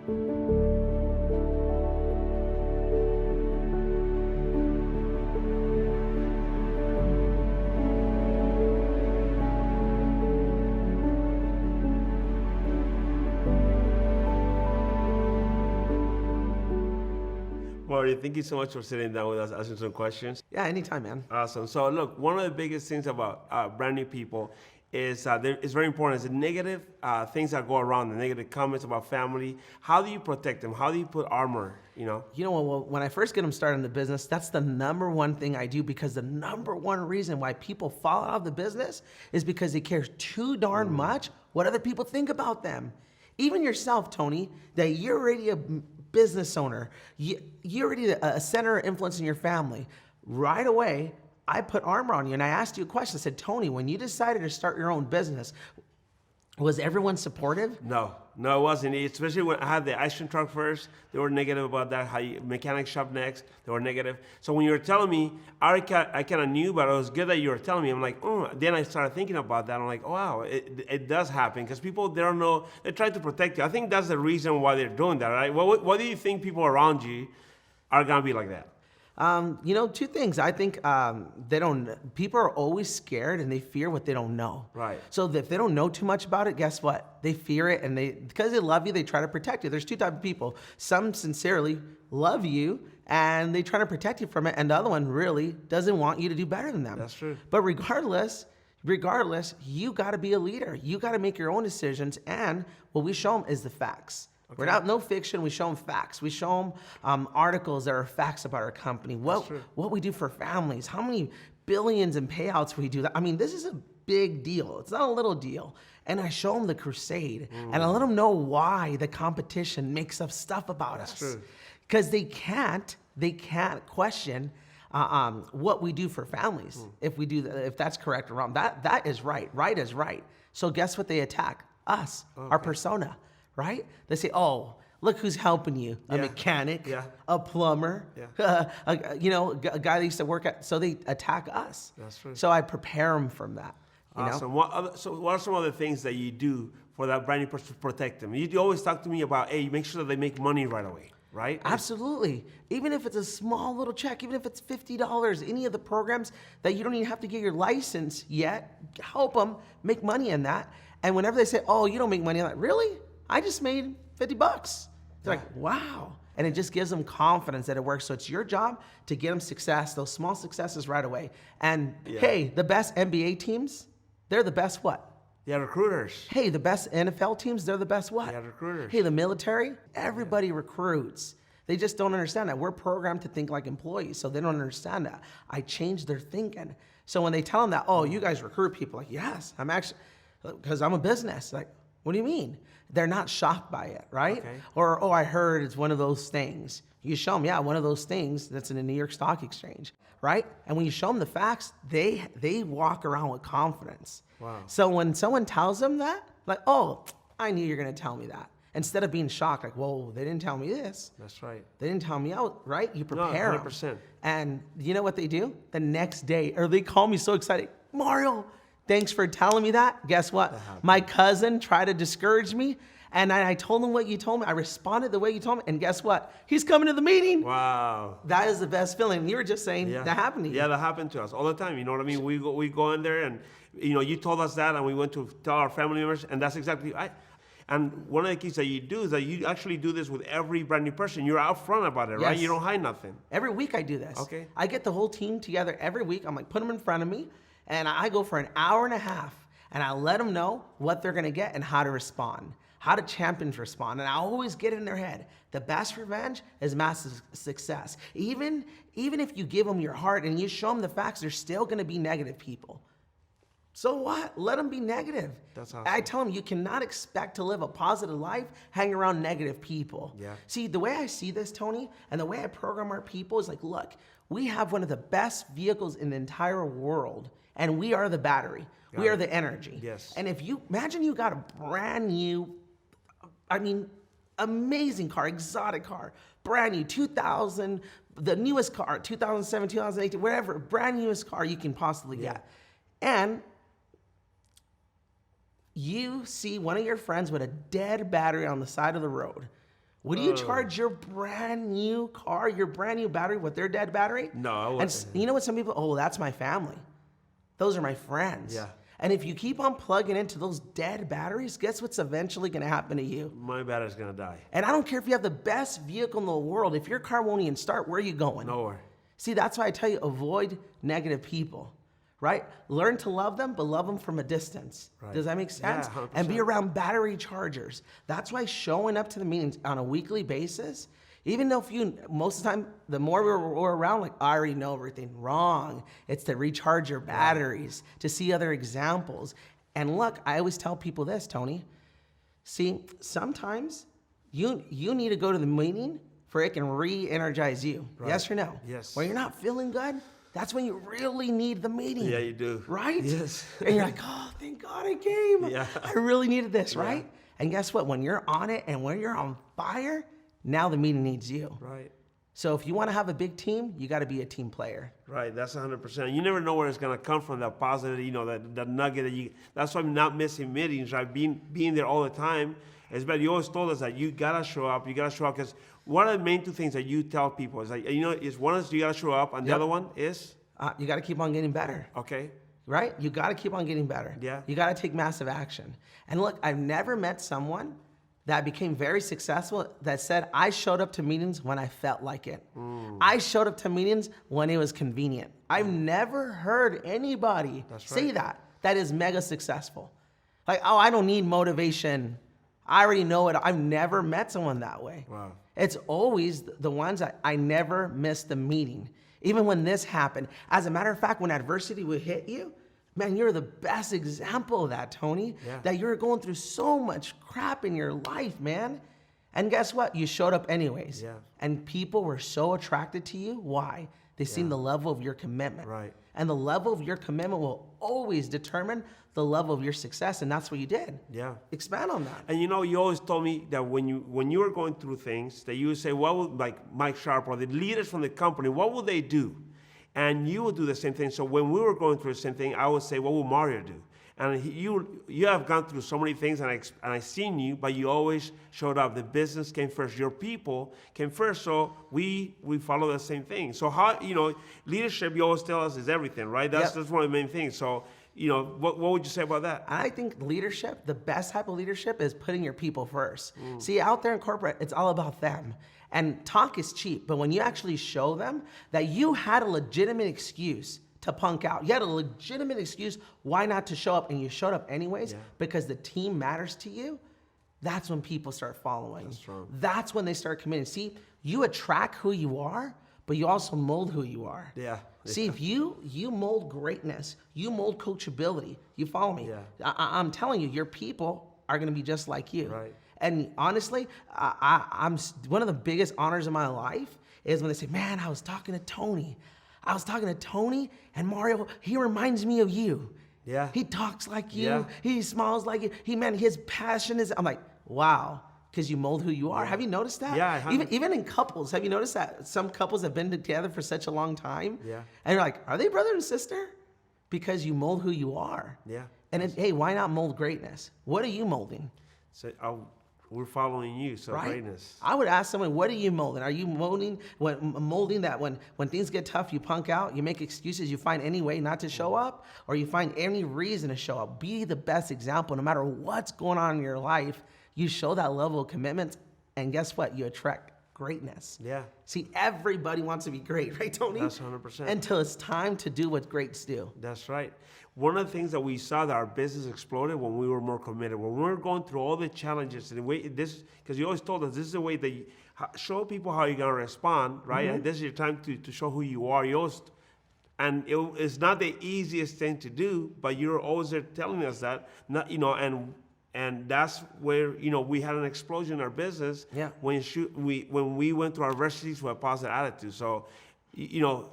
Marty, thank you so much for sitting down with us, asking some questions. Yeah, anytime, man. Awesome. So look, one of the biggest things about brand new people is it's very important. Is the negative things that go around, the negative comments about family. How do you protect them? How do you put armor? Well, when I first get them started in the business, that's the number one thing I do, because the number one reason why people fall out of the business is because they care too darn much what other people think about them. Even yourself, Tony, that you're already a business owner, you're already a center of influence in your family. Right away, I put armor on you and I asked you a question. I said, Tony, when you decided to start your own business, was everyone supportive? No, it wasn't. Especially when I had the ice cream truck first, they were negative about that. How you mechanic shop next, they were negative. So when you were telling me, I kind of knew, but it was good that you were telling me. I'm like, oh. Then I started thinking about that. I'm like, oh, wow, it does happen, because people, they don't know. They try to protect you. I think that's the reason why they're doing that, right? What do you think people around you are gonna be like that? Two things. I think people are always scared and they fear what they don't know. Right. So if they don't know too much about it, guess what? They fear it, and because they love you, they try to protect you. There's two types of people. Some sincerely love you and they try to protect you from it, and the other one really doesn't want you to do better than them. That's true. But regardless, you got to be a leader. You got to make your own decisions, and what we show them is the facts. Okay. We're not no fiction. We show them facts. We show them articles that are facts about our company. What we do for families. How many billions in payouts we do. I mean, this is a big deal. It's not a little deal. And I show them the crusade, and I let them know why the competition makes up stuff about us. True. Because they can't question what we do for families. If that's correct or wrong. That is right. Right is right. So guess what they attack? Us, our persona. Right? They say, oh, look who's helping you. A mechanic, a plumber, a guy that used to work at, so they attack us. That's true. So I prepare them from that. Awesome. What are some other things that you do for that brand new person to protect them? You always talk to me about, hey, make sure that they make money right away, right? Absolutely. Even if it's a small little check, even if it's $50, any of the programs that you don't even have to get your license yet, help them make money in that. And whenever they say, oh, you don't make money on that, really? I just made $50. They're like, wow. And it just gives them confidence that it works. So it's your job to get them success, those small successes right away. And hey, the best NBA teams, they're the best what? Yeah, recruiters. Hey, the best NFL teams, they're the best what? Yeah, recruiters. Hey, the military, everybody recruits. They just don't understand that. We're programmed to think like employees, so they don't understand that. I changed their thinking. So when they tell them that, oh, you guys recruit people, like, yes, I'm actually, because I'm a business. Like, what do you mean? They're not shocked by it, right? Okay. Or, oh, I heard it's one of those things. You show them, yeah, one of those things that's in the New York Stock Exchange, right? And when you show them the facts, they walk around with confidence. Wow. So when someone tells them that, like, oh, I knew you're going to tell me that. Instead of being shocked, like, whoa, they didn't tell me this. That's right. They didn't tell me out, right? You prepare 100%. them. And you know what they do? The next day, or they call me so excited, Mario, thanks for telling me that. Guess what? My cousin tried to discourage me, and I told him what you told me. I responded the way you told me, and guess what? He's coming to the meeting. Wow. That is the best feeling. You were just saying that happened to you. Yeah, that happened to us all the time. You know what I mean? We go in there, and you told us that, and we went to tell our family members, and that's exactly And one of the keys that you do is that you actually do this with every brand new person. You're out front about it, right? You don't hide nothing. Every week I do this. Okay. I get the whole team together every week. I'm like, put them in front of me, and I go for an hour and a half, and I let them know what they're going to get and how to respond, how the champions respond. And I always get in their head, the best revenge is massive success. Even if you give them your heart and you show them the facts, there's still going to be negative people. So what? Let them be negative. That's awesome. I tell them you cannot expect to live a positive life hanging around negative people. Yeah. See, the way I see this, Tony, and the way I program our people is like, look, we have one of the best vehicles in the entire world, and we are the battery. We are the energy. Yes. And if you imagine you got a brand new, amazing car, exotic car, brand new, 2000, the newest car, 2007, 2018, whatever, brand newest car you can possibly get. And you see one of your friends with a dead battery on the side of the road. Would you charge your brand new car, your brand new battery with their dead battery? No, I wouldn't. And you know what some people, oh, that's my family. Those are my friends. Yeah. And if you keep on plugging into those dead batteries, guess what's eventually going to happen to you? My battery's going to die. And I don't care if you have the best vehicle in the world. If your car won't even start, where are you going? Nowhere. See, that's why I tell you, avoid negative people, right? Learn to love them, but love them from a distance. Right. Does that make sense? Yeah, 100%. And be around battery chargers. That's why showing up to the meetings on a weekly basis, even though most of the time, the more we're around, like, I already know everything. Wrong. It's to recharge your batteries, to see other examples. And look, I always tell people this, Tony. See, sometimes you need to go to the meeting for it can re-energize you. Right. Yes or no? Yes. When you're not feeling good, that's when you really need the meeting. Yeah, you do. Right? Yes. And you're like, oh, thank God I came. Yeah. I really needed this, right? Yeah. And guess what? When you're on it and when you're on fire, now the meeting needs you. Right. So if you want to have a big team, you got to be a team player. Right, that's 100%. You never know where it's gonna come from. That positive, that nugget that you. That's why I'm not missing meetings. Right, being there all the time. It's better. You always told us that you gotta show up. You gotta show up because one of the main two things that you tell people is like is one is you gotta show up, and the other one is you got to keep on getting better. Okay. Right, you got to keep on getting better. Yeah. You got to take massive action. And look, I've never met someone that became very successful that said, I showed up to meetings when I felt like it. I showed up to meetings when it was convenient. I've never heard anybody say that is mega successful. Like, oh, I don't need motivation. I already know it. I've never met someone that way. Wow. It's always the ones that I never missed the meeting. Even when this happened. As a matter of fact, when adversity would hit you, man, you're the best example of that, Tony. Yeah. That you're going through so much crap in your life, man. And guess what? You showed up anyways. Yeah. And people were so attracted to you. Why? They seen the level of your commitment. Right. And the level of your commitment will always determine the level of your success. And that's what you did. Yeah. Expand on that. And you always told me that when you were going through things, that you would say, what would, like Mike Sharp or the leaders from the company, what would they do? And you would do the same thing. So when we were going through the same thing, I would say, what would Mario do? And you have gone through so many things, and I seen you, but you always showed up. The business came first. Your people came first. So we follow the same thing. So how leadership? You always tell us is everything, right? That's one of the main things. So what would you say about that? I think leadership, the best type of leadership, is putting your people first. See, out there in corporate, it's all about them. And talk is cheap, but when you actually show them that you had a legitimate excuse to punk out, you had a legitimate excuse why not to show up, and you showed up anyways because the team matters to you, that's when people start following. That's true. That's when they start committing. See, you attract who you are, but you also mold who you are. Yeah. See, if you mold greatness, you mold coachability, you follow me? Yeah. I'm telling you, your people are going to be just like you. Right. And honestly, I'm one of the biggest honors in my life is when they say, man, I was talking to Tony. And Mario, he reminds me of you. Yeah. He talks like you. Yeah. He smiles like you. His passion is, I'm like, wow. Because you mold who you are. Have you noticed that? Yeah. Even in couples, have you noticed that some couples have been together for such a long time? Yeah. And you're like, are they brother and sister? Because you mold who you are. Yeah. And hey, why not mold greatness? What are you molding? So we're following you. So Right? greatness. I would ask someone, what are you molding? Are you molding that when things get tough, you punk out, you make excuses, you find any way not to show up, or you find any reason to show up? Be the best example. No matter what's going on in your life, you show that level of commitment, and guess what? You attract greatness. Yeah. See, everybody wants to be great, right, Tony? That's 100%. Until it's time to do what greats do. That's right. One of the things that we saw that our business exploded when we were more committed, when we were going through all the challenges, and the way because you always told us this is the way that you show people how you're gonna respond, right? And this is your time to show who you are. It's not the easiest thing to do, but you're always there telling us that, and that's where we had an explosion in our business. Yeah. When we went through our adversities with a positive attitude. So.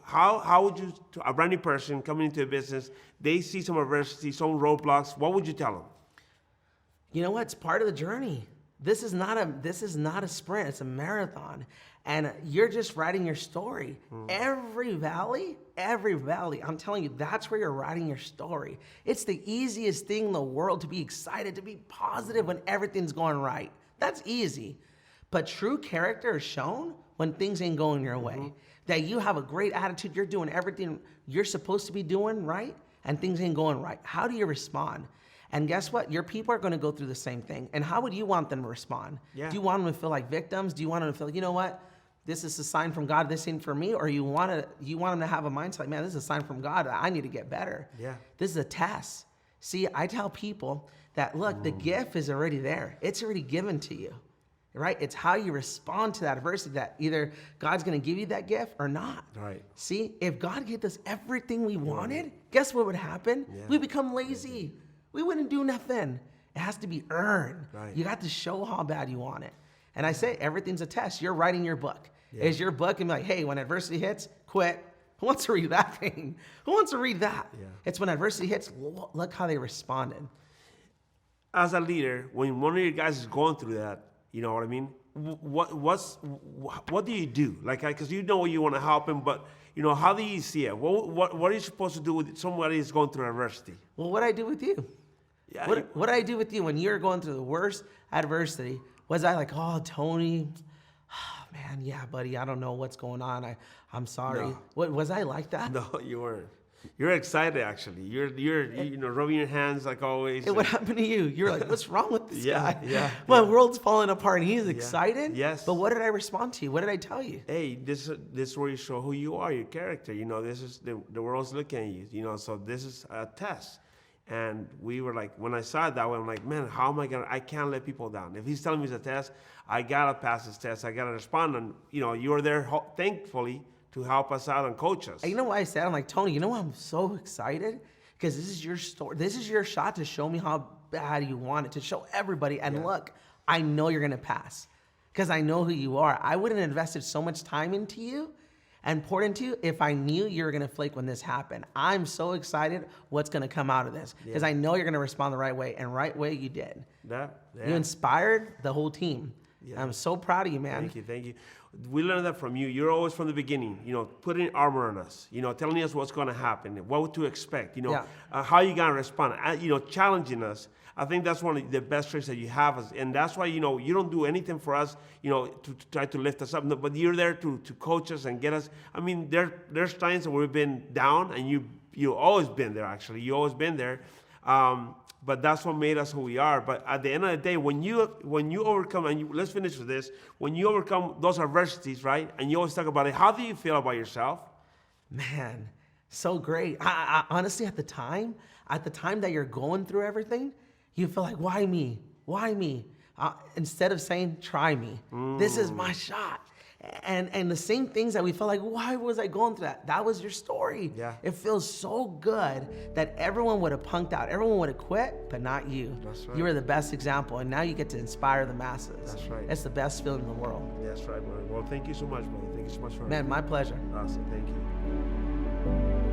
How would you, to a brand new person coming into a business, they see some adversity, some roadblocks, what would you tell them? You know what? It's part of the journey. This is not a sprint. It's a marathon. And you're just writing your story. Every valley, I'm telling you, that's where you're writing your story. It's the easiest thing in the world to be excited, to be positive when everything's going right. That's easy. But true character is shown when things ain't going your way. That you have a great attitude, you're doing everything you're supposed to be doing right, and things ain't going right. How do you respond? And guess what? Your people are going to go through the same thing. And how would you want them to respond? Yeah. Do you want them to feel like victims? Do you want them to feel, you know what? This is a sign from God, this ain't for me? Or you want them to have a mindset like, man, this is a sign from God. I need to get better. Yeah. This is a test. See, I tell people that, look, the gift is already there. It's already given to you, right? It's how you respond to that adversity that either God's going to give you that gift or not. Right. See, if God gave us everything we wanted, guess what would happen? Yeah. We become lazy. We wouldn't do nothing. It has to be earned. Right. You got to show how bad you want it. And I say, everything's a test. You're writing your book. Yeah. Is your book and be like, hey, when adversity hits, quit. Who wants to read that thing? Who wants to read that? Yeah. It's when adversity hits, look how they responded. As a leader, when one of your guys is going through that, you know what I mean? What do you do? Like, because you know you want to help him, but you know, how do you see it? What are you supposed to do with somebody who's going through adversity? Well, what I do with you? Yeah. What did I do with you when you're going through the worst adversity? Was I like, oh, Tony, man, yeah, buddy, I don't know what's going on. I'm sorry. No. What was I like that? No, you weren't. You're excited, actually. You're you know, rubbing your hands like always. Hey, what happened to you? You're like, what's wrong with this guy? Yeah. My world's falling apart and he's excited? Yes. But what did I respond to you? What did I tell you? Hey, this is where you show who you are, your character. You know, this is the world's looking at you. You know, so this is a test. And we were like, when I saw it that way, I'm like, man, how am I can't let people down. If he's telling me it's a test, I gotta pass this test. I gotta respond. And you know, you were there, thankfully, to help us out and coach us. And you know what I said? I'm like, Tony, you know why I'm so excited? Because this is your story. This is your shot to show me how bad you want it, to show everybody. And look, I know you're going to pass because I know who you are. I wouldn't have invested so much time into you and poured into you if I knew you were going to flake when this happened. I'm so excited what's going to come out of this because I know you're going to respond the right way, and right way you did. You inspired the whole team. Yeah. I'm so proud of you, man. Thank you. We learned that from you. You're always from the beginning, you know, putting armor on us, you know, telling us what's going to happen, what to expect, you know, how you going to respond, you know, challenging us. I think that's one of the best traits that you have. And that's why, you know, you don't do anything for us, you know, to try to lift us up, but you're there to coach us and get us. I mean, there's times that we've been down and you've always been there, actually. You've always been there. But that's what made us who we are. But at the end of the day, when you overcome, and let's finish with this, when you overcome those adversities, right, and you always talk about it, how do you feel about yourself? Man, so great. I honestly, at the time that you're going through everything, you feel like, why me? Why me? Instead of saying, try me. This is my shot. And the same things that we felt like, why was I going through that? That was your story. Yeah. It feels so good that everyone would have punked out. Everyone would have quit, but not you. That's right. You were the best example, and now you get to inspire the masses. That's right. It's the best feeling in the world. That's right, brother. Well, thank you so much, brother. Thank you so much for Man, my pleasure. Awesome. Thank you.